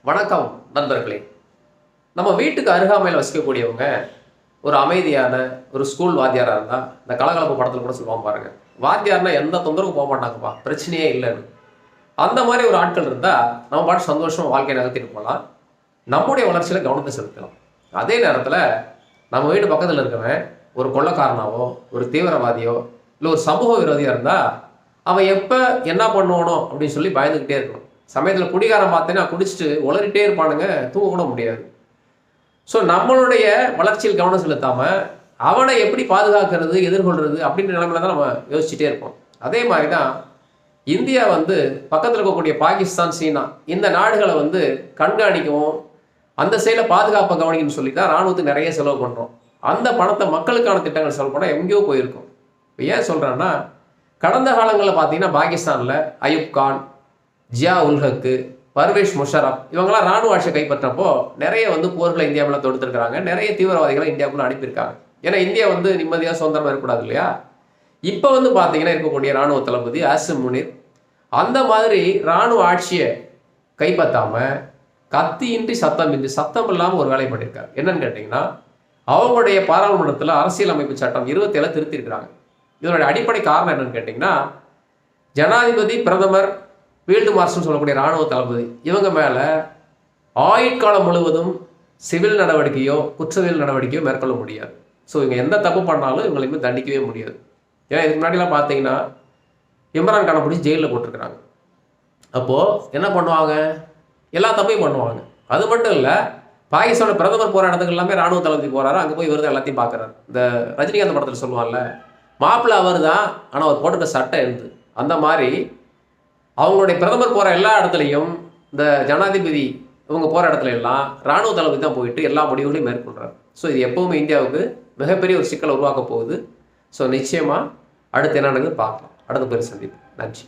வணக்கம் நண்பர்களே. நம்ம வீட்டுக்கு அருகாமையில் வசிக்கக்கூடியவங்க ஒரு அமைதியான ஒரு ஸ்கூல் வாத்தியாராக இருந்தால், இந்த கலகலப்பு படத்தில் கூட சொல்லுவாங்க பாருங்க, வாத்தியார்னா எந்த தொந்தரவும் போக மாட்டாங்கப்பா, பிரச்சனையே இல்லைன்னு. அந்த மாதிரி ஒரு ஆட்கள் இருந்தால் நம்ம பாட்டு சந்தோஷம் வாழ்க்கையை நகர்த்திட்டு போகலாம், நம்முடைய வளர்ச்சியில் கவனத்தை செலுத்தலாம். அதே நேரத்தில் நம்ம வீட்டு பக்கத்தில் இருக்கவன் ஒரு கொள்ளைக்காரனாவோ ஒரு தீவிரவாதியோ இல்லை ஒரு சமூக விரோதியாக இருந்தால் அவன் எப்போ என்ன பண்ணுவானோ அப்படின்னு சொல்லி பயந்துக்கிட்டே இருக்கணும். சமயத்தில் குடிகாரம் பார்த்தேன்னா குடிச்சிட்டு உளறிட்டே இருப்பானுங்க, தூங்க கூட முடியாது. ஸோ நம்மளுடைய வளர்ச்சியில் கவனம் செலுத்தாமல் அவனை எப்படி பாதுகாக்கிறது எதிர்கொள்கிறது அப்படின்ற நிலைமையில தான் நம்ம யோசிச்சுட்டே இருப்போம். அதே மாதிரி தான் இந்தியா பக்கத்தில் இருக்கக்கூடிய பாகிஸ்தான், சீனா இந்த நாடுகளை கண்காணிக்கவும் அந்த சைடில் பாதுகாப்பை கவனிக்கணும்னு சொல்லி தான் இராணுவத்துக்கு நிறைய செலவு பண்ணுறோம். அந்த பணத்தை மக்களுக்கான திட்டங்கள் செலவு பண்ணால் எங்கேயோ போயிருக்கும். இப்போ ஏன் சொல்கிறேன்னா, கடந்த காலங்களில் பார்த்தீங்கன்னா பாகிஸ்தானில் அயூப் கான், ஜியா உல் ஹக்கு, பர்வேஷ் முஷரப் இவங்கெல்லாம் ராணுவ ஆட்சியை கைப்பற்றப்போ நிறைய போர்களை இந்தியாவில் தொடுத்துருக்காங்க, நிறைய தீவிரவாதிகளை இந்தியாவுக்குள்ள அனுப்பியிருக்காங்க. ஏன்னா இந்தியா நிம்மதியாக சுதந்திரமாக இருக்கக்கூடாது இல்லையா? இப்போ பார்த்தீங்கன்னா இருக்கக்கூடிய ராணுவ தளபதி ஆசிம் முனிர் அந்த மாதிரி ராணுவ ஆட்சியை கைப்பற்றாமல் கத்தியின்றி சத்தம் இல்லாமல் ஒரு வேலை பண்ணியிருக்காரு. என்னன்னு கேட்டிங்கன்னா, அவங்களுடைய பாராளுமன்றத்தில் அரசியல் அமைப்பு சட்டம் 27 திருத்திருக்கிறாங்க. இதனுடைய அடிப்படை காரணம் என்னன்னு கேட்டிங்கன்னா, ஜனாதிபதி, பிரதமர், ஃபீல்டு மார்ஷல் சொல்லக்கூடிய இராணுவ தளபதி இவங்க மேலே ஆயுட்காலம் முழுவதும் சிவில் நடவடிக்கையோ குற்றவியல் நடவடிக்கையோ மேற்கொள்ள முடியாது. ஸோ இவங்க எந்த தப்பு பண்ணாலும் இவங்களையுமே தண்டிக்கவே முடியாது. ஏன்னா இதுக்கு முன்னாடிலாம் பார்த்தீங்கன்னா இம்ரான் கானை பிடிச்சி ஜெயிலில் போட்டிருக்கிறாங்க. அப்போது என்ன பண்ணுவாங்க, எல்லா தப்பையும் பண்ணுவாங்க. அது மட்டும் இல்லை, பாகிஸ்தானோட பிரதமர் போகிற இடத்துக்கு எல்லாமே ராணுவ தளபதி போகிறாரு, அங்கே போய் இவர் தான் எல்லாத்தையும் பார்க்குறாரு. இந்த ரஜினிகாந்த் படத்தில் சொல்லுவாங்கல்ல, மாப்பிள்ளை அவர் தான் ஆனால் அவர் போட்டுக்க சட்டை எழுது. அந்த மாதிரி அவங்களுடைய பிரதமர் போகிற எல்லா இடத்துலையும் இந்த ஜனாதிபதி இவங்க போகிற இடத்துல எல்லாம் இராணுவ தளபதி தான் போயிட்டு எல்லா முடிவுகளையும் மேற்கொள்கிறார். ஸோ இது எப்போவுமே இந்தியாவுக்கு மிகப்பெரிய ஒரு சிக்கலை உருவாக்க போகுது. ஸோ நிச்சயமாக அடுத்து என்ன நடக்குது பார்க்கலாம். அடுத்த பேர் சந்திப்பு. நன்றி.